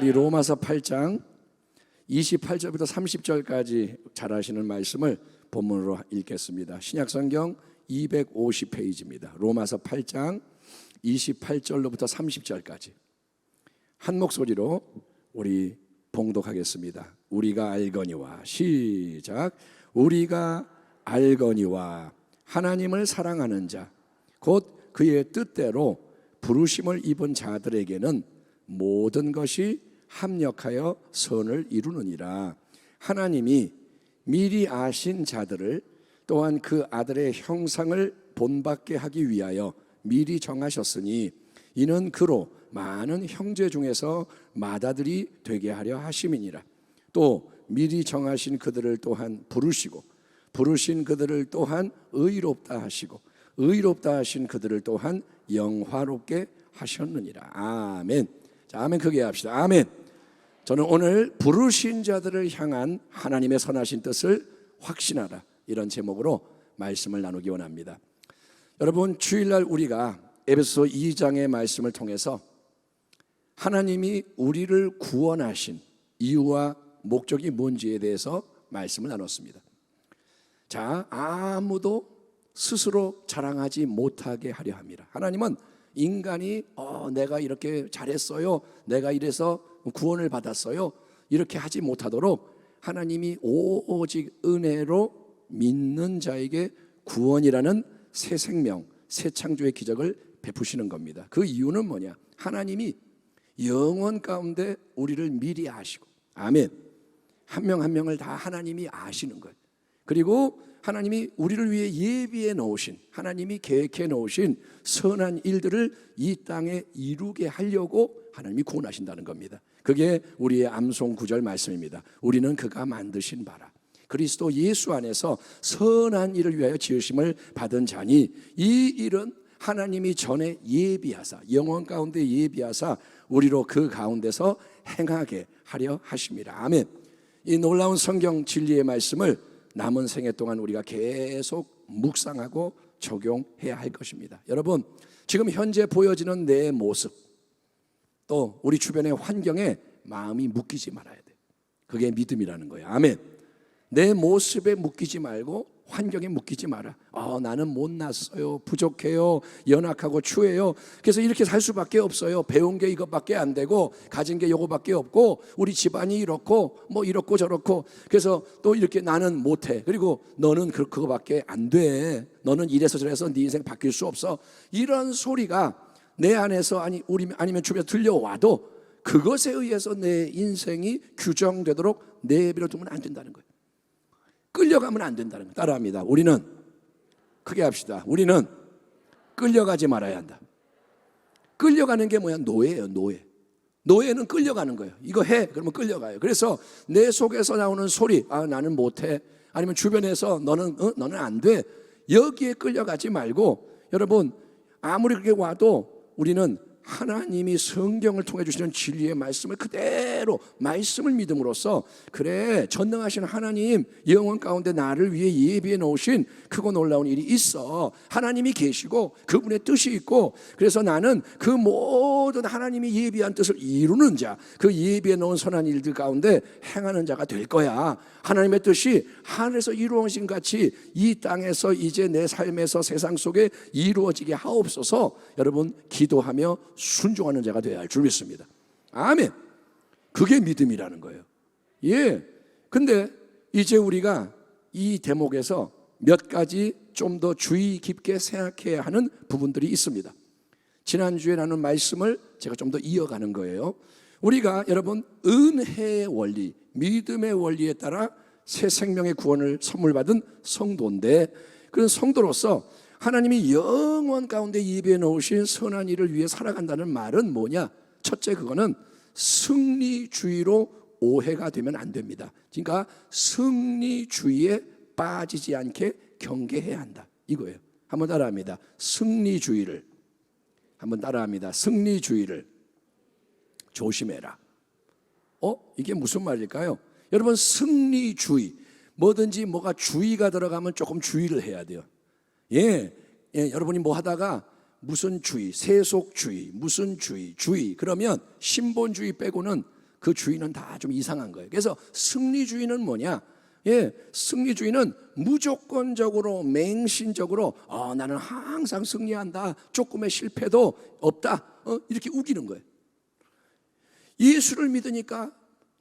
우리 로마서 8장 28절부터 30절까지 잘 아시는 말씀을 본문으로 읽겠습니다. 신약성경 250페이지입니다. 로마서 8장 28절로부터 30절까지 한 목소리로 우리 봉독하겠습니다. 우리가 알거니와, 시작. 우리가 알거니와 하나님을 사랑하는 자 곧 그의 뜻대로 부르심을 입은 자들에게는 모든 것이 합력하여 선을 이루느니라. 하나님이 미리 아신 자들을 또한 그 아들의 형상을 본받게 하기 위하여 미리 정하셨으니 이는 그로 많은 형제 중에서 맏아들이 되게 하려 하심이니라. 또 미리 정하신 그들을 또한 부르시고 부르신 그들을 또한 의롭다 하시고 의롭다 하신 그들을 또한 영화롭게 하셨느니라. 아멘. 자, 아멘 크게 합시다. 아멘. 저는 오늘 부르신 자들을 향한 하나님의 선하신 뜻을 확신하라, 이런 제목으로 말씀을 나누기 원합니다. 여러분, 주일날 우리가 에베소 2장의 말씀을 통해서 하나님이 우리를 구원하신 이유와 목적이 뭔지에 대해서 말씀을 나눴습니다. 자, 아무도 스스로 자랑하지 못하게 하려 합니다. 하나님은 인간이 내가 이렇게 잘했어요, 내가 이래서 구원을 받았어요, 이렇게 하지 못하도록 하나님이 오직 은혜로 믿는 자에게 구원이라는 새 생명, 새 창조의 기적을 베푸시는 겁니다. 그 이유는 뭐냐? 하나님이 영원 가운데 우리를 미리 아시고, 아멘, 한 명 한 명을 다 하나님이 아시는 거예요. 그리고 하나님이 우리를 위해 예비해 놓으신, 하나님이 계획해 놓으신 선한 일들을 이 땅에 이루게 하려고 하나님이 구원하신다는 겁니다. 그게 우리의 암송 구절 말씀입니다. 우리는 그가 만드신 바라 그리스도 예수 안에서 선한 일을 위하여 지으심을 받은 자니 이 일은 하나님이 전에 예비하사, 영원 가운데 예비하사 우리로 그 가운데서 행하게 하려 하심이라. 아멘. 이 놀라운 성경 진리의 말씀을 남은 생애 동안 우리가 계속 묵상하고 적용해야 할 것입니다. 여러분, 지금 현재 보여지는 내 모습, 또 우리 주변의 환경에 마음이 묶이지 말아야 돼요. 그게 믿음이라는 거예요. 아멘. 내 모습에 묶이지 말고 환경에 묶이지 마라. 나는 못났어요, 부족해요, 연약하고 추해요, 그래서 이렇게 살 수밖에 없어요, 배운 게 이것밖에 안 되고 가진 게 이거밖에 없고 우리 집안이 이렇고 뭐 이렇고 저렇고 그래서 또 이렇게 나는 못해, 그리고 너는 그거밖에 안 돼, 너는 이래서 저래서 네 인생 바뀔 수 없어, 이런 소리가 내 안에서 아니면 주변에 들려와도 그것에 의해서 내 인생이 규정되도록 내버려 두면 안 된다는 거예요. 끌려가면 안 된다는 거예요. 따라합니다. 우리는, 크게 합시다, 우리는 끌려가지 말아야 한다. 끌려가는 게 뭐야? 노예예요. 노예는 끌려가는 거예요. 이거 해, 그러면 끌려가요. 그래서 내 속에서 나오는 소리, 나는 못해, 아니면 주변에서 너는 안 돼, 여기에 끌려가지 말고, 여러분, 아무리 그렇게 와도 우리는 하나님이 성경을 통해 주시는 진리의 말씀을 그대로 말씀을 믿음으로써, 그래, 전능하신 하나님 영원 가운데 나를 위해 예비해 놓으신 크고 놀라운 일이 있어, 하나님이 계시고 그분의 뜻이 있고, 그래서 나는 그 모든 하나님이 예비한 뜻을 이루는 자, 그 예비해 놓은 선한 일들 가운데 행하는 자가 될 거야. 하나님의 뜻이 하늘에서 이루어진 같이 이 땅에서 이제 내 삶에서 세상 속에 이루어지게 하옵소서. 여러분, 기도하며 순종하는 자가 되어야 할 줄 믿습니다. 아멘. 그게 믿음이라는 거예요. 예. 근데 이제 우리가 이 대목에서 몇 가지 좀 더 주의 깊게 생각해야 하는 부분들이 있습니다. 지난주에 나눈 말씀을 제가 좀 더 이어가는 거예요. 우리가, 여러분, 은혜의 원리, 믿음의 원리에 따라 새 생명의 구원을 선물 받은 성도인데, 그런 성도로서 하나님이 영원 가운데 예비해 놓으신 선한 일을 위해 살아간다는 말은 뭐냐? 첫째, 그거는 승리주의로 오해가 되면 안 됩니다. 그러니까 승리주의에 빠지지 않게 경계해야 한다, 이거예요. 한번 따라합니다. 승리주의를. 한번 따라합니다. 승리주의를 조심해라. 이게 무슨 말일까요? 여러분, 승리주의, 뭐든지 뭐가 주의가 들어가면 조금 주의를 해야 돼요. 여러분이 뭐 하다가 무슨 주의, 세속주의, 무슨 주의, 그러면 신본주의 빼고는 그 주의는 다 좀 이상한 거예요. 그래서 승리주의는 뭐냐? 승리주의는 무조건적으로 맹신적으로 나는 항상 승리한다, 조금의 실패도 없다, 이렇게 우기는 거예요. 예수를 믿으니까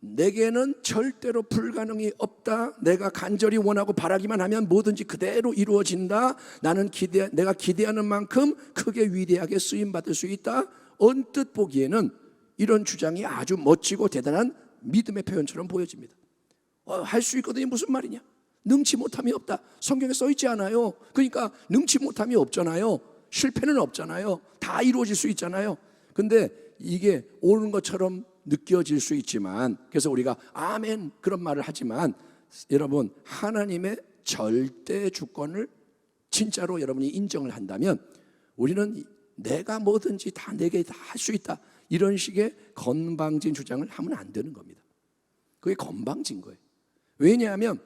내게는 절대로 불가능이 없다, 내가 간절히 원하고 바라기만 하면 뭐든지 그대로 이루어진다, 내가 기대하는 만큼 크게 위대하게 쓰임받을 수 있다. 언뜻 보기에는 이런 주장이 아주 멋지고 대단한 믿음의 표현처럼 보여집니다. 할 수 있거든요. 무슨 말이냐? 능치 못함이 없다. 성경에 써 있지 않아요. 그러니까 능치 못함이 없잖아요. 실패는 없잖아요. 다 이루어질 수 있잖아요. 근데 이게 옳은 것처럼 느껴질 수 있지만, 그래서 우리가 아멘 그런 말을 하지만, 여러분 하나님의 절대 주권을 진짜로 여러분이 인정을 한다면 우리는 내가 뭐든지 다 내게 다 할 수 있다, 이런 식의 건방진 주장을 하면 안 되는 겁니다. 그게 건방진 거예요. 왜냐하면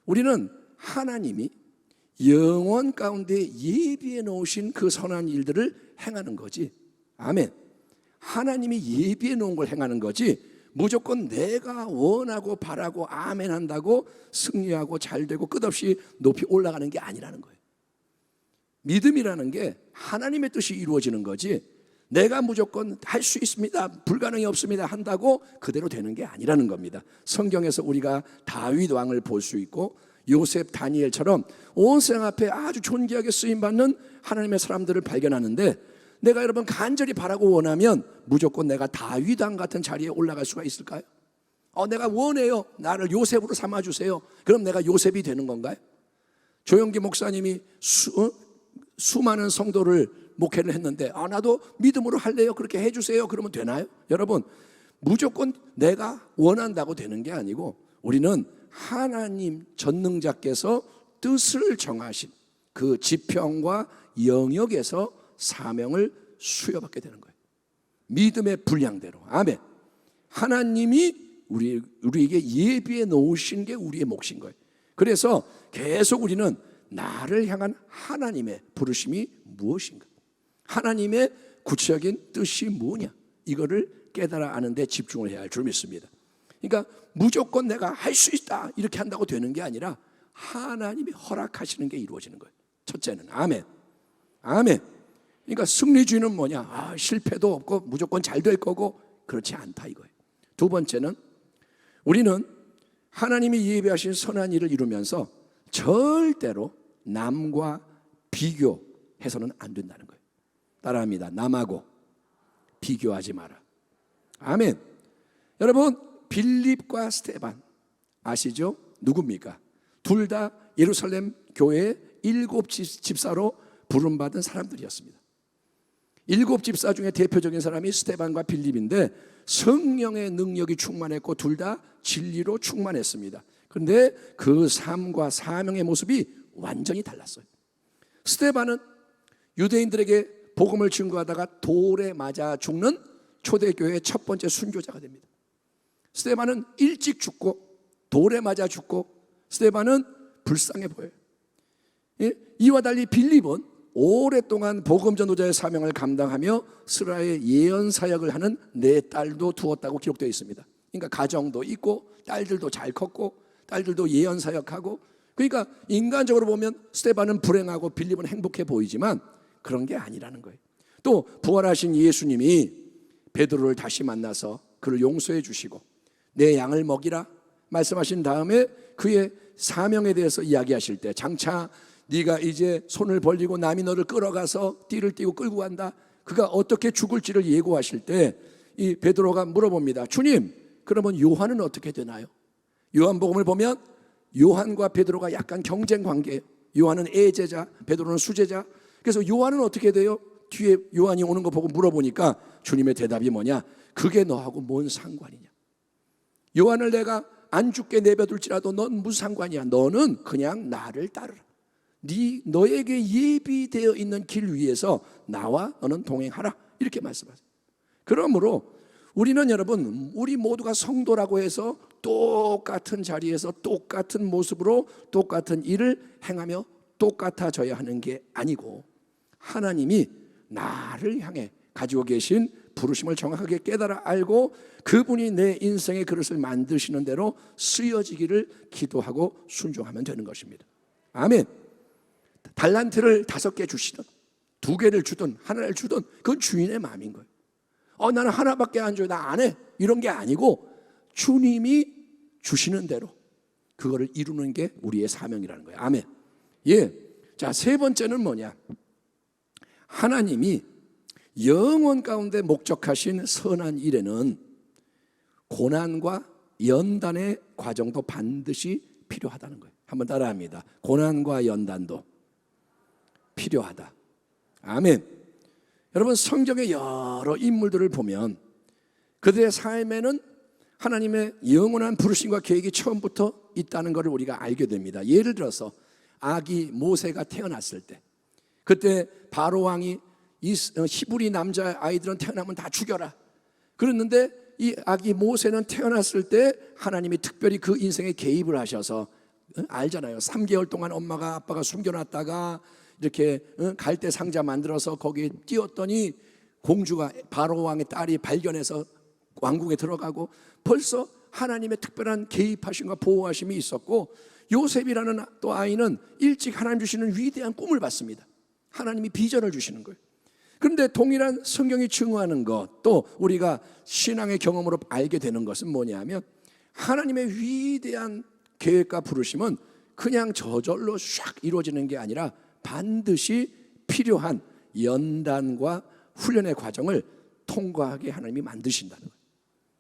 우리는 하나님이 영원 가운데 예비해 놓으신 그 선한 일들을 행하는 거지. 아멘. 하나님이 예비해 놓은 걸 행하는 거지, 무조건 내가 원하고 바라고 아멘 한다고 승리하고 잘되고 끝없이 높이 올라가는 게 아니라는 거예요. 믿음이라는 게 하나님의 뜻이 이루어지는 거지, 내가 무조건 할 수 있습니다, 불가능이 없습니다 한다고 그대로 되는 게 아니라는 겁니다. 성경에서 우리가 다윗 왕을 볼 수 있고 요셉, 다니엘처럼 온 세상 앞에 아주 존귀하게 쓰임받는 하나님의 사람들을 발견하는데, 내가 여러분 간절히 바라고 원하면 무조건 내가 다윗 왕 같은 자리에 올라갈 수가 있을까요? 내가 원해요, 나를 요셉으로 삼아주세요. 그럼 내가 요셉이 되는 건가요? 조영기 목사님이 수많은 성도를 목회를 했는데 나도 믿음으로 할래요, 그렇게 해주세요, 그러면 되나요? 여러분, 무조건 내가 원한다고 되는 게 아니고 우리는 하나님 전능자께서 뜻을 정하신 그 지평과 영역에서 사명을 수여받게 되는 거예요. 믿음의 분량대로. 아멘. 하나님이 우리에게 예비해 놓으신 게 우리의 몫인 거예요. 그래서 계속 우리는 나를 향한 하나님의 부르심이 무엇인가, 하나님의 구체적인 뜻이 뭐냐, 이거를 깨달아 아는 데 집중을 해야 할 줄 믿습니다. 그러니까 무조건 내가 할 수 있다 이렇게 한다고 되는 게 아니라 하나님이 허락하시는 게 이루어지는 거예요. 첫째는 아멘. 아멘. 그러니까 승리주의는 뭐냐? 실패도 없고 무조건 잘 될 거고, 그렇지 않다 이거예요. 두 번째는 우리는 하나님이 예비하신 선한 일을 이루면서 절대로 남과 비교해서는 안 된다는 거예요. 따라합니다. 남하고 비교하지 마라. 아멘. 여러분, 빌립과 스데반 아시죠? 누굽니까? 둘 다 예루살렘 교회의 7 집사로 부름받은 사람들이었습니다. 7 집사 중에 대표적인 사람이 스데반과 빌립인데 성령의 능력이 충만했고 둘 다 진리로 충만했습니다. 그런데 그 삶과 사명의 모습이 완전히 달랐어요. 스데반은 유대인들에게 복음을 증거하다가 돌에 맞아 죽는 초대교회의 첫 번째 순교자가 됩니다. 스데반은 일찍 죽고 돌에 맞아 죽고, 스데반은 불쌍해 보여요. 이와 달리 빌립은 오랫동안 복음 전도자의 사명을 감당하며 스라의 예언 사역을 하는 4딸도 두었다고 기록되어 있습니다. 그러니까 가정도 있고 딸들도 잘 컸고 딸들도 예언 사역하고, 그러니까 인간적으로 보면 스데반은 불행하고 빌립은 행복해 보이지만 그런 게 아니라는 거예요. 또 부활하신 예수님이 베드로를 다시 만나서 그를 용서해 주시고 내 양을 먹이라 말씀하신 다음에 그의 사명에 대해서 이야기하실 때, 장차 네가 이제 손을 벌리고 남이 너를 끌어가서 띠를 띠고 끌고 간다, 그가 어떻게 죽을지를 예고하실 때 이 베드로가 물어봅니다. 주님, 그러면 요한은 어떻게 되나요? 요한복음을 보면 요한과 베드로가 약간 경쟁 관계예요. 요한은 애제자, 베드로는 수제자. 그래서 요한은 어떻게 돼요? 뒤에 요한이 오는 거 보고 물어보니까 주님의 대답이 뭐냐? 그게 너하고 뭔 상관이냐? 요한을 내가 안 죽게 내버둘지라도 넌 무슨 상관이야? 너는 그냥 나를 따르라. 너에게 예비되어 있는 길 위에서 나와 너는 동행하라, 이렇게 말씀하세요. 그러므로 우리는 여러분, 우리 모두가 성도라고 해서 똑같은 자리에서 똑같은 모습으로 똑같은 일을 행하며 똑같아져야 하는 게 아니고, 하나님이 나를 향해 가지고 계신 부르심을 정확하게 깨달아 알고 그분이 내 인생의 그릇을 만드시는 대로 쓰여지기를 기도하고 순종하면 되는 것입니다. 아멘. 달란트를 5개 주시든 2개를 주든 하나를 주든 그건 주인의 마음인 거예요. 나는 하나밖에 안 줘요, 나 안 해, 이런 게 아니고 주님이 주시는 대로 그거를 이루는 게 우리의 사명이라는 거예요. 아멘. 예. 자, 3번째는 뭐냐? 하나님이 영원 가운데 목적하신 선한 일에는 고난과 연단의 과정도 반드시 필요하다는 거예요. 한번 따라합니다. 고난과 연단도 필요하다. 아멘. 여러분, 성경의 여러 인물들을 보면 그들의 삶에는 하나님의 영원한 부르심과 계획이 처음부터 있다는 것을 우리가 알게 됩니다. 예를 들어서 아기 모세가 태어났을 때, 그때 바로 왕이 이 히브리 남자 아이들은 태어나면 다 죽여라 그랬는데, 이 아기 모세는 태어났을 때 하나님이 특별히 그 인생에 개입을 하셔서, 알잖아요, 3개월 동안 엄마가 아빠가 숨겨놨다가 이렇게 갈대 상자 만들어서 거기에 띄웠더니 공주가, 바로 왕의 딸이 발견해서 왕궁에 들어가고, 벌써 하나님의 특별한 개입하심과 보호하심이 있었고, 요셉이라는 또 아이는 일찍 하나님 주시는 위대한 꿈을 봤습니다. 하나님이 비전을 주시는 거예요. 그런데 동일한 성경이 증거하는 것, 또 우리가 신앙의 경험으로 알게 되는 것은 뭐냐면, 하나님의 위대한 계획과 부르심은 그냥 저절로 샥 이루어지는 게 아니라 반드시 필요한 연단과 훈련의 과정을 통과하게 하나님이 만드신다는 거예요.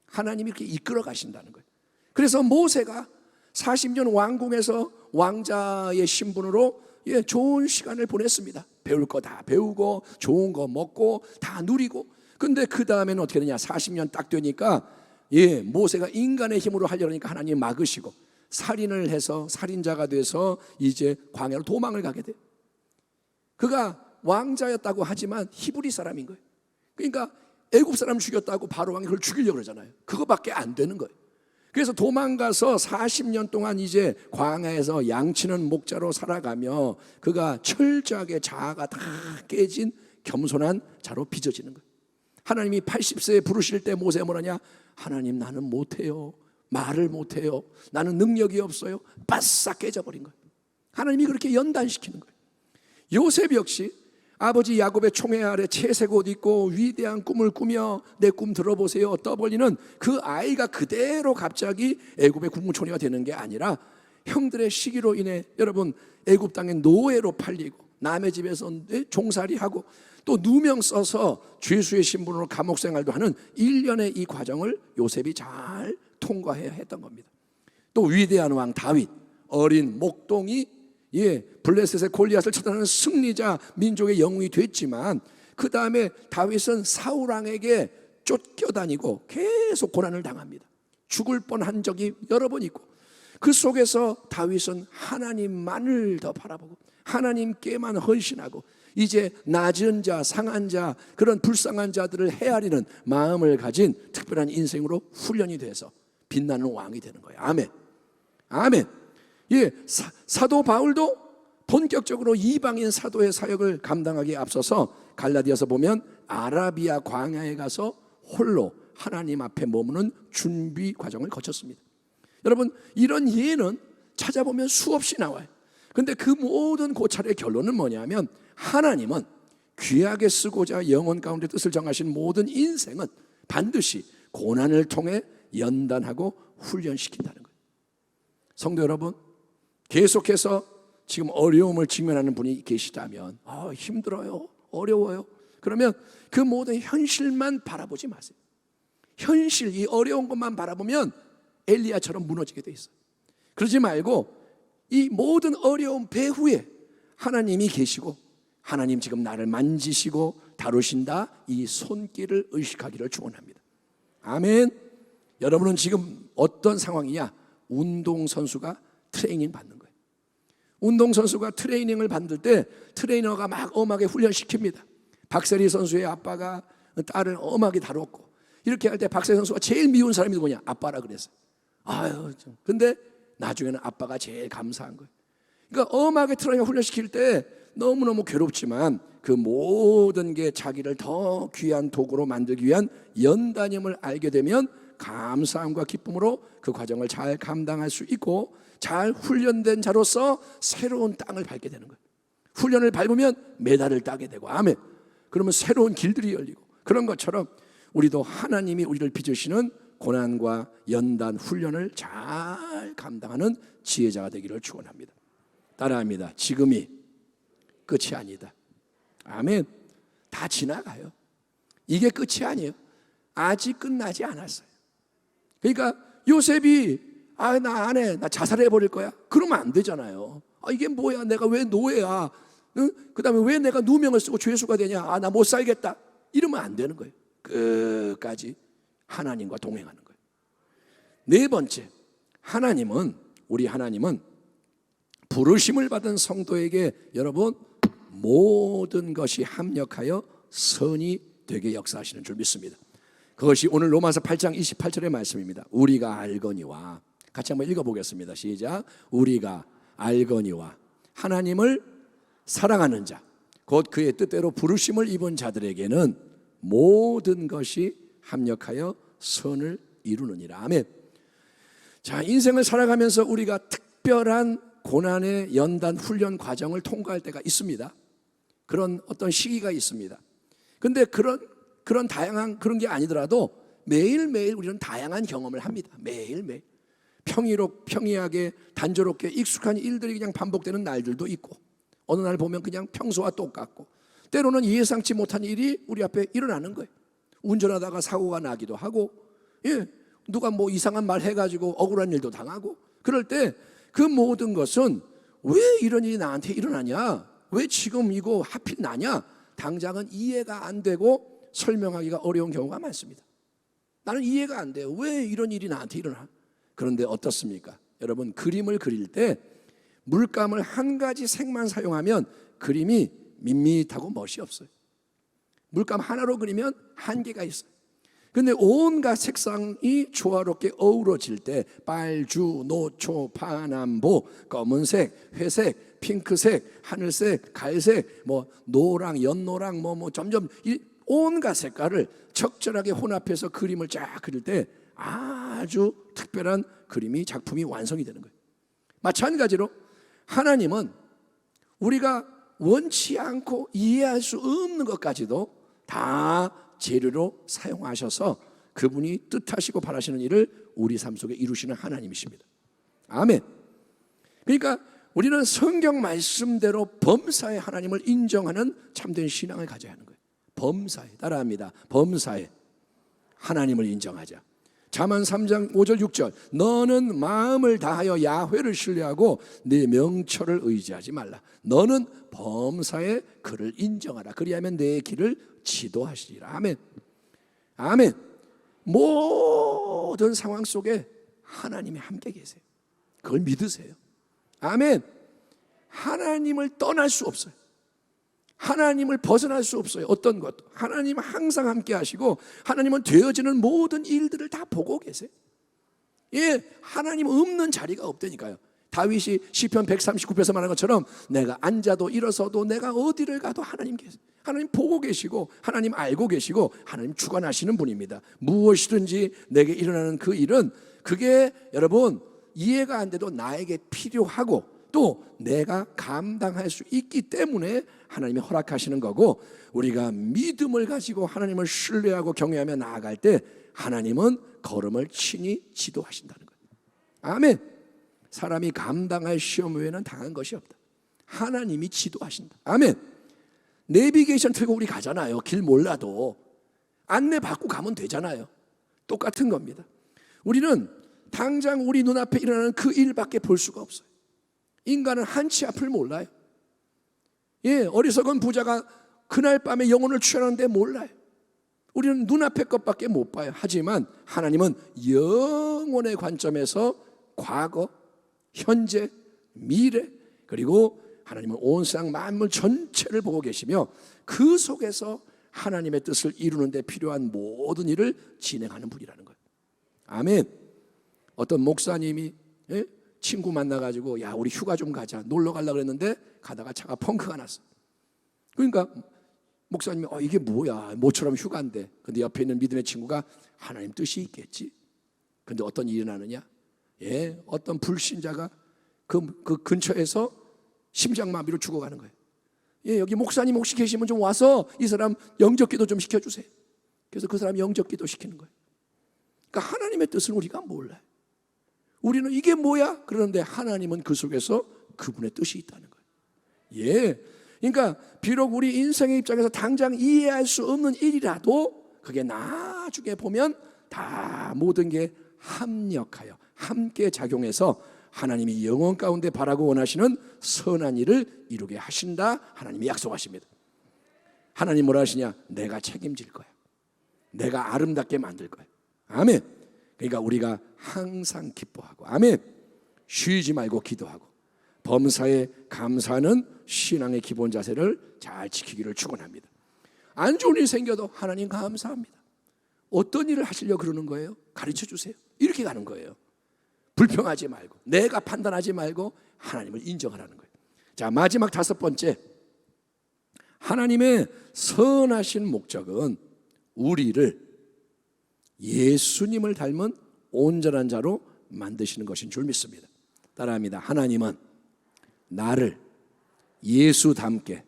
하나님이 이렇게 이끌어 가신다는 거예요. 그래서 모세가 40년 왕궁에서 왕자의 신분으로 좋은 시간을 보냈습니다. 배울 거 다 배우고 좋은 거 먹고 다 누리고. 근데 그 다음에는 어떻게 되냐, 40년 딱 되니까 모세가 인간의 힘으로 하려니까 하나님이 막으시고 살인을 해서 살인자가 돼서 이제 광야로 도망을 가게 돼요. 그가 왕자였다고 하지만 히브리 사람인 거예요. 그러니까 애굽 사람 죽였다고 바로 왕이 그걸 죽이려고 그러잖아요. 그거밖에 안 되는 거예요. 그래서 도망가서 40년 동안 이제 광야에서 양치는 목자로 살아가며 그가 철저하게 자아가 다 깨진 겸손한 자로 빚어지는 거예요. 하나님이 80세에 부르실 때 모세가 뭐라냐? 하나님, 나는 못해요, 말을 못해요, 나는 능력이 없어요. 바싹 깨져버린 거예요. 하나님이 그렇게 연단시키는 거예요. 요셉 역시 아버지 야곱의 총애 아래 채색 옷 입고 위대한 꿈을 꾸며 내 꿈 들어보세요 떠벌리는 그 아이가 그대로 갑자기 애굽의 국무총리가 되는 게 아니라 형들의 시기로 인해 여러분 애굽 땅의 노예로 팔리고 남의 집에서 종살이하고 또 누명 써서 죄수의 신분으로 감옥 생활도 하는 일련의 이 과정을 요셉이 잘 통과해야 했던 겁니다. 또 위대한 왕 다윗, 어린 목동이 블레셋의 골리앗을 쳐다는 승리자, 민족의 영웅이 됐지만 그 다음에 다윗은 사울왕에게 쫓겨다니고 계속 고난을 당합니다. 죽을 뻔한 적이 여러 번 있고, 그 속에서 다윗은 하나님만을 더 바라보고 하나님께만 헌신하고 이제 낮은 자, 상한 자, 그런 불쌍한 자들을 헤아리는 마음을 가진 특별한 인생으로 훈련이 돼서 빛나는 왕이 되는 거예요. 아멘. 아멘. 사도 바울도 본격적으로 이방인 사도의 사역을 감당하기에 앞서서 갈라디아서 보면 아라비아 광야에 가서 홀로 하나님 앞에 머무는 준비 과정을 거쳤습니다. 여러분, 이런 예는 찾아보면 수없이 나와요. 그런데 그 모든 고찰의 결론은 뭐냐면, 하나님은 귀하게 쓰고자 영혼 가운데 뜻을 정하신 모든 인생은 반드시 고난을 통해 연단하고 훈련시킨다는 거예요. 성도 여러분, 계속해서 지금 어려움을 직면하는 분이 계시다면, 힘들어요, 어려워요, 그러면 그 모든 현실만 바라보지 마세요. 현실, 이 어려운 것만 바라보면 엘리야처럼 무너지게 돼 있어요. 그러지 말고 이 모든 어려움 배후에 하나님이 계시고 하나님 지금 나를 만지시고 다루신다, 이 손길을 의식하기를 축원합니다. 아멘. 여러분은 지금 어떤 상황이냐? 운동선수가 트레이닝 받는 거예요. 운동선수가 트레이닝을 받을 때 트레이너가 막 엄하게 훈련시킵니다. 박세리 선수의 아빠가 딸을 엄하게 다뤘고, 이렇게 할 때 박세리 선수가 제일 미운 사람이 누구냐? 아빠라 그랬어요. 근데 나중에는 아빠가 제일 감사한 거예요. 그러니까 엄하게 트레이닝 훈련시킬 때 너무너무 괴롭지만 그 모든 게 자기를 더 귀한 도구로 만들기 위한 연단임을 알게 되면 감사함과 기쁨으로 그 과정을 잘 감당할 수 있고 잘 훈련된 자로서 새로운 땅을 밟게 되는 거예요. 훈련을 밟으면 메달을 따게 되고, 아멘. 그러면 새로운 길들이 열리고, 그런 것처럼 우리도 하나님이 우리를 빚으시는 고난과 연단 훈련을 잘 감당하는 지혜자가 되기를 축원합니다. 따라합니다. 지금이 끝이 아니다. 아멘. 다 지나가요. 이게 끝이 아니에요. 아직 끝나지 않았어요. 그러니까 요셉이 나 안 해, 나 자살해 버릴 거야, 그러면 안 되잖아요. 이게 뭐야, 내가 왜 노예야, 그 다음에 왜 내가 누명을 쓰고 죄수가 되냐, 나 못 살겠다, 이러면 안 되는 거예요. 끝까지 하나님과 동행하는 거예요. 네 번째, 우리 하나님은 부르심을 받은 성도에게 여러분 모든 것이 합력하여 선이 되게 역사하시는 줄 믿습니다. 그것이 오늘 로마서 8장 28절의 말씀입니다. 우리가 알거니와, 같이 한번 읽어보겠습니다. 시작. 우리가 알거니와 하나님을 사랑하는 자, 곧 그의 뜻대로 부르심을 입은 자들에게는 모든 것이 합력하여 선을 이루느니라. 아멘. 자, 인생을 살아가면서 우리가 특별한 고난의 연단 훈련 과정을 통과할 때가 있습니다. 그런 어떤 시기가 있습니다. 근데 그런 다양한 그런 게 아니더라도 매일매일 우리는 다양한 경험을 합니다. 매일매일 평이하게 단조롭게 익숙한 일들이 그냥 반복되는 날들도 있고, 어느 날 보면 그냥 평소와 똑같고, 때로는 예상치 못한 일이 우리 앞에 일어나는 거예요. 운전하다가 사고가 나기도 하고, 누가 뭐 이상한 말 해가지고 억울한 일도 당하고, 그럴 때 그 모든 것은 왜 이런 일이 나한테 일어나냐, 왜 지금 이거 하필 나냐, 당장은 이해가 안 되고 설명하기가 어려운 경우가 많습니다. 나는 이해가 안 돼요. 왜 이런 일이 나한테 일어나? 그런데 어떻습니까? 여러분, 그림을 그릴 때 물감을 한 가지 색만 사용하면 그림이 밋밋하고 멋이 없어요. 물감 하나로 그리면 한계가 있어요. 근데 온갖 색상이 조화롭게 어우러질 때 빨주, 노초, 파남보, 검은색, 회색, 핑크색, 하늘색, 갈색, 노랑, 연노랑 점점 이 온갖 색깔을 적절하게 혼합해서 그림을 쫙 그릴 때 아주 특별한 그림이, 작품이 완성이 되는 거예요. 마찬가지로 하나님은 우리가 원치 않고 이해할 수 없는 것까지도 다 재료로 사용하셔서 그분이 뜻하시고 바라시는 일을 우리 삶 속에 이루시는 하나님이십니다. 아멘. 그러니까 우리는 성경 말씀대로 범사에 하나님을 인정하는 참된 신앙을 가져야 하는 거예요. 범사에, 따라합니다. 범사에 하나님을 인정하자. 잠언 3장 5절 6절, 너는 마음을 다하여 야훼를 신뢰하고 네 명철을 의지하지 말라. 너는 범사에 그를 인정하라. 그리하면 내 길을 지도하시리라. 아멘. 아멘. 모든 상황 속에 하나님이 함께 계세요. 그걸 믿으세요. 아멘. 하나님을 떠날 수 없어요. 하나님을 벗어날 수 없어요. 어떤 것도 하나님은 항상 함께 하시고, 하나님은 되어지는 모든 일들을 다 보고 계세요. 하나님 없는 자리가 없다니까요. 다윗이 시편 139편에서 말한 것처럼 내가 앉아도 일어서도 내가 어디를 가도 하나님 계세요. 하나님 보고 계시고, 하나님 알고 계시고, 하나님 주관하시는 분입니다. 무엇이든지 내게 일어나는 그 일은, 그게 여러분 이해가 안 돼도 나에게 필요하고 또 내가 감당할 수 있기 때문에 하나님이 허락하시는 거고, 우리가 믿음을 가지고 하나님을 신뢰하고 경외하며 나아갈 때 하나님은 걸음을 친히 지도하신다는 거예요. 아멘. 사람이 감당할 시험 외에는 당한 것이 없다. 하나님이 지도하신다. 아멘. 내비게이션 틀고 우리 가잖아요. 길 몰라도 안내 받고 가면 되잖아요. 똑같은 겁니다. 우리는 당장 우리 눈앞에 일어나는 그 일밖에 볼 수가 없어요. 인간은 한치 앞을 몰라요. 어리석은 부자가 그날 밤에 영혼을 취하는데 몰라요. 우리는 눈앞의 것밖에 못 봐요. 하지만 하나님은 영혼의 관점에서 과거, 현재, 미래, 그리고 하나님은 온 세상 만물 전체를 보고 계시며 그 속에서 하나님의 뜻을 이루는 데 필요한 모든 일을 진행하는 분이라는 거예요. 아멘. 어떤 목사님이 친구 만나가지고 야 우리 휴가 좀 가자 놀러 가려고 그랬는데 가다가 차가 펑크가 났어. 그러니까 목사님이 이게 뭐야 모처럼 휴가인데. 근데 옆에 있는 믿음의 친구가 하나님 뜻이 있겠지. 근데 어떤 일이 일어나느냐, 어떤 불신자가 그 근처에서 심장마비로 죽어가는 거예요. 여기 목사님 혹시 계시면 좀 와서 이 사람 영접기도 좀 시켜주세요. 그래서 그 사람 영접기도 시키는 거예요. 그러니까 하나님의 뜻을 우리가 몰라요. 우리는 이게 뭐야? 그러는데 하나님은 그 속에서 그분의 뜻이 있다는 거예요. 그러니까 비록 우리 인생의 입장에서 당장 이해할 수 없는 일이라도 그게 나중에 보면 다 모든 게 합력하여 함께 작용해서 하나님이 영원 가운데 바라고 원하시는 선한 일을 이루게 하신다. 하나님이 약속하십니다. 하나님 뭐라 하시냐? 내가 책임질 거야. 내가 아름답게 만들 거야. 아멘. 그러니까 우리가 항상 기뻐하고, 아멘, 쉬지 말고 기도하고 범사에 감사하는 신앙의 기본 자세를 잘 지키기를 축원합니다. 안 좋은 일이 생겨도 하나님 감사합니다. 어떤 일을 하시려고 그러는 거예요? 가르쳐 주세요. 이렇게 가는 거예요. 불평하지 말고, 내가 판단하지 말고 하나님을 인정하라는 거예요. 자, 마지막 5번째, 하나님의 선하신 목적은 우리를 예수님을 닮은 온전한 자로 만드시는 것인 줄 믿습니다. 따라합니다. 하나님은 나를 예수 닮게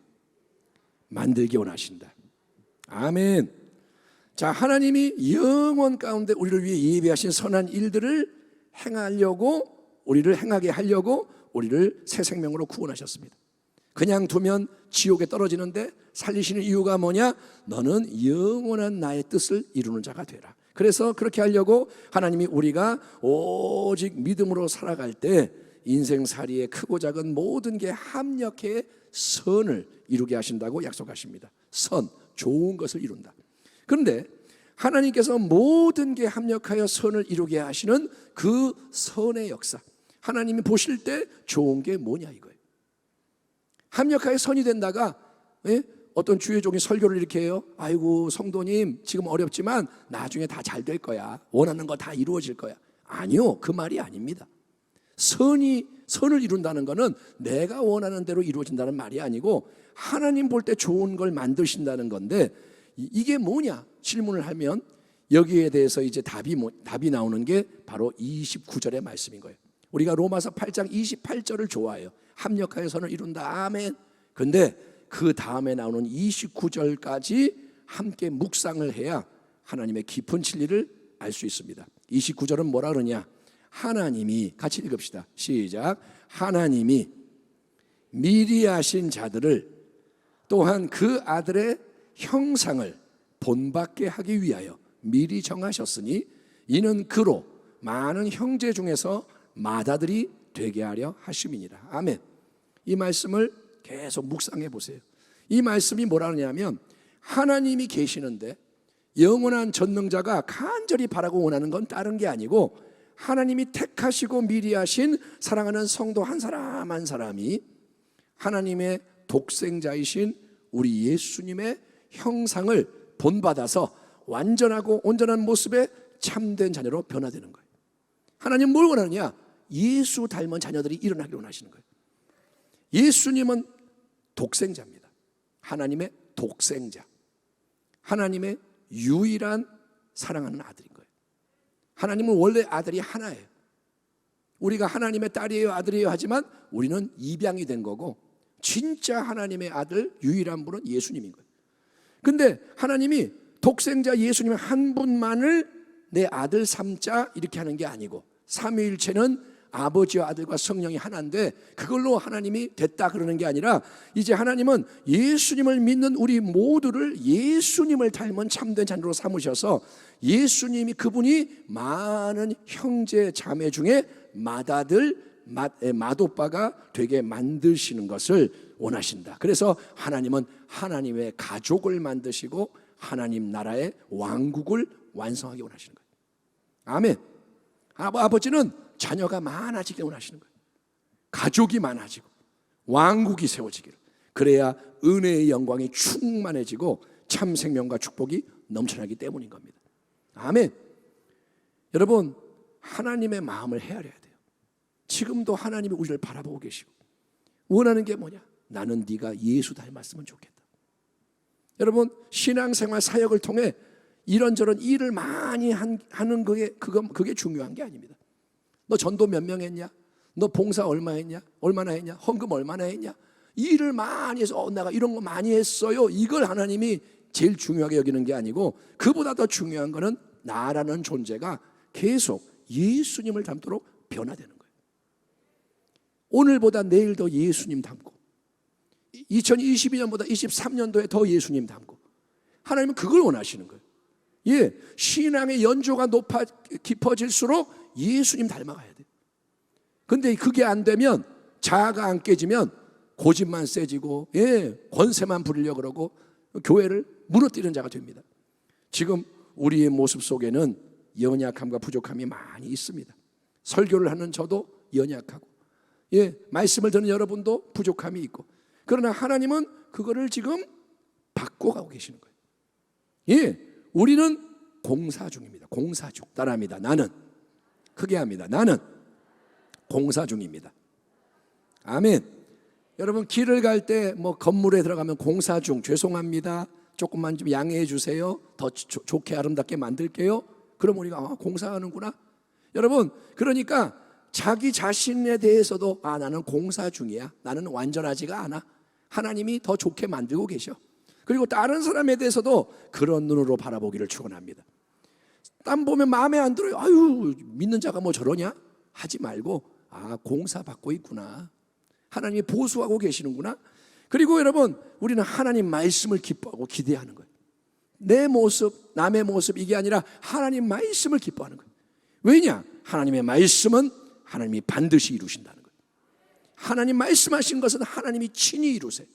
만들기 원하신다. 아멘. 자, 하나님이 영원 가운데 우리를 위해 예비하신 선한 일들을 우리를 행하게 하려고 우리를 새 생명으로 구원하셨습니다. 그냥 두면 지옥에 떨어지는데 살리시는 이유가 뭐냐? 너는 영원한 나의 뜻을 이루는 자가 되라. 그래서 그렇게 하려고 하나님이 우리가 오직 믿음으로 살아갈 때 인생살이의 크고 작은 모든 게 합력해 선을 이루게 하신다고 약속하십니다. 선, 좋은 것을 이룬다. 그런데 하나님께서 모든 게 합력하여 선을 이루게 하시는 그 선의 역사, 하나님이 보실 때 좋은 게 뭐냐 이거예요. 합력하여 선이 된다가 어떤 주의 종이 설교를 이렇게 해요. 아이고 성도님 지금 어렵지만 나중에 다 잘 될 거야. 원하는 거 다 이루어질 거야. 아니요, 그 말이 아닙니다. 선을 이룬다는 것은 내가 원하는 대로 이루어진다는 말이 아니고 하나님 볼 때 좋은 걸 만드신다는 건데, 이게 뭐냐 질문을 하면 여기에 대해서 이제 답이 나오는 게 바로 29절의 말씀인 거예요. 우리가 로마서 8장 28절을 좋아해요. 합력하여 선을 이룬다. 아멘. 근데 그 다음에 나오는 29절까지 함께 묵상을 해야 하나님의 깊은 진리를 알 수 있습니다. 29절은 뭐라 그러냐? 하나님이, 같이 읽읍시다. 시작. 하나님이 미리 하신 자들을 또한 그 아들의 형상을 본받게 하기 위하여 미리 정하셨으니 이는 그로 많은 형제 중에서 맏아들이 되게 하려 하심이니라. 아멘. 이 말씀을 계속 묵상해 보세요. 이 말씀이 뭐라 하냐면 하나님이 계시는데 영원한 전능자가 간절히 바라고 원하는 건 다른 게 아니고 하나님이 택하시고 미리 하신 사랑하는 성도 한 사람 한 사람이 하나님의 독생자이신 우리 예수님의 형상을 본받아서 완전하고 온전한 모습의 참된 자녀로 변화되는 거예요. 하나님 뭘 원하느냐? 예수 닮은 자녀들이 일어나기를 원하시는 거예요. 예수님은 독생자입니다. 하나님의 독생자, 하나님의 유일한 사랑하는 아들인 거예요. 하나님은 원래 아들이 하나예요. 우리가 하나님의 딸이에요 아들이에요 하지만 우리는 입양이 된 거고 진짜 하나님의 아들 유일한 분은 예수님인 거예요. 근데 하나님이 독생자 예수님 한 분만을 내 아들 삼자 이렇게 하는 게 아니고 삼위일체는 아버지와 아들과 성령이 하나인데 그걸로 하나님이 됐다 그러는 게 아니라 이제 하나님은 예수님을 믿는 우리 모두를 예수님을 닮은 참된 자녀로 삼으셔서 예수님이 그분이 많은 형제 자매 중에 맏아들 맏오빠가 되게 만드시는 것을 원하신다. 그래서 하나님은 하나님의 가족을 만드시고 하나님 나라의 왕국을 완성하기 원하시는 거예요. 아멘. 아버지는 자녀가 많아지길 원하시는 거예요. 가족이 많아지고 왕국이 세워지기를. 그래야 은혜의 영광이 충만해지고 참 생명과 축복이 넘쳐나기 때문인 겁니다. 아멘. 여러분 하나님의 마음을 헤아려야 돼요. 지금도 하나님이 우리를 바라보고 계시고 원하는 게 뭐냐? 나는 네가 예수 닮았으면 좋겠다. 여러분, 신앙생활 사역을 통해 이런저런 일을 많이 하는 그게 중요한 게 아닙니다. 너 전도 몇 명 했냐? 너 봉사 얼마나 했냐? 헌금 얼마나 했냐? 일을 많이 해서 내가 이런 거 많이 했어요. 이걸 하나님이 제일 중요하게 여기는 게 아니고, 그보다 더 중요한 거는 나라는 존재가 계속 예수님을 닮도록 변화되는 거예요. 오늘보다 내일 더 예수님 닮고, 2022년보다 23년도에 더 예수님 닮고, 하나님은 그걸 원하시는 거예요. 예, 신앙의 연조가 깊어질수록 예수님 닮아가야 돼요. 근데 그게 안 되면, 자아가 안 깨지면 고집만 세지고, 예, 권세만 부리려고 그러고 교회를 무너뜨리는 자가 됩니다. 지금 우리의 모습 속에는 연약함과 부족함이 많이 있습니다. 설교를 하는 저도 연약하고, 예, 말씀을 듣는 여러분도 부족함이 있고, 그러나 하나님은 그거를 지금 바꿔가고 계시는 거예요. 예, 우리는 공사 중입니다. 공사 중. 따라합니다. 나는, 크게 합니다. 나는 공사 중입니다. 아멘. 여러분, 길을 갈 때 뭐 건물에 들어가면 공사 중, 죄송합니다, 조금만 좀 양해해 주세요, 더 좋게 아름답게 만들게요. 그럼 우리가 공사하는구나. 여러분, 그러니까 자기 자신에 대해서도 나는 공사 중이야, 나는 완전하지가 않아, 하나님이 더 좋게 만들고 계셔. 그리고 다른 사람에 대해서도 그런 눈으로 바라보기를 축원합니다. 땀 보면 마음에 안 들어요. 아유, 믿는 자가 뭐 저러냐 하지 말고, 공사 받고 있구나, 하나님이 보수하고 계시는구나. 그리고 여러분, 우리는 하나님 말씀을 기뻐하고 기대하는 거예요. 내 모습, 남의 모습, 이게 아니라 하나님 말씀을 기뻐하는 거예요. 왜냐? 하나님의 말씀은 하나님이 반드시 이루신다는 거예요. 하나님 말씀하신 것은 하나님이 친히 이루세요.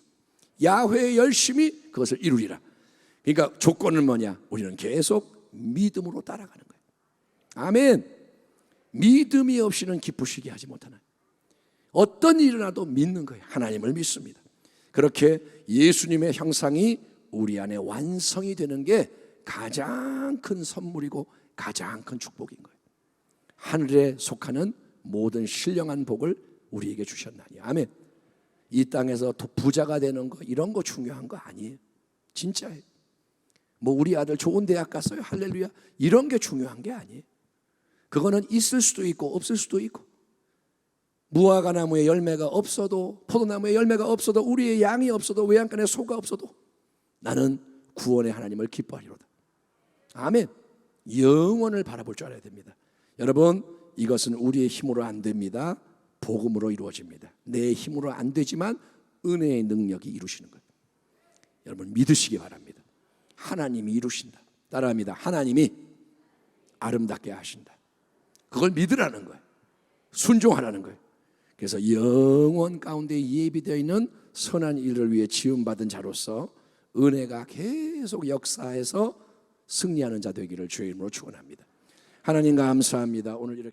야훼의 열심히 그것을 이루리라. 그러니까 조건은 뭐냐? 우리는 계속 믿음으로 따라가는 거예요. 아멘. 믿음이 없이는 기쁘시게 하지 못하나요? 어떤 일이 일어나도 믿는 거예요. 하나님을 믿습니다. 그렇게 예수님의 형상이 우리 안에 완성이 되는 게 가장 큰 선물이고 가장 큰 축복인 거예요. 하늘에 속하는 모든 신령한 복을 우리에게 주셨나니. 아멘. 이 땅에서 부자가 되는 거, 이런 거 중요한 거 아니에요. 진짜예요. 뭐 우리 아들 좋은 대학 갔어요, 할렐루야, 이런 게 중요한 게 아니에요. 그거는 있을 수도 있고 없을 수도 있고, 무화과나무에 열매가 없어도, 포도나무에 열매가 없어도, 우리의 양이 없어도, 외양간에 소가 없어도 나는 구원의 하나님을 기뻐하리로다. 아멘. 영원을 바라볼 줄 알아야 됩니다. 여러분, 이것은 우리의 힘으로 안 됩니다. 복음으로 이루어집니다. 내 힘으로 안 되지만 은혜의 능력이 이루시는 거예요. 여러분, 믿으시기 바랍니다. 하나님이 이루신다. 따라합니다. 하나님이 아름답게 하신다. 그걸 믿으라는 거예요. 순종하라는 거예요. 그래서 영원 가운데 예비되어 있는 선한 일을 위해 지음받은 자로서 은혜가 계속 역사해서 승리하는 자 되기를 주의 이름으로 축원합니다. 하나님 감사합니다. 오늘 이렇게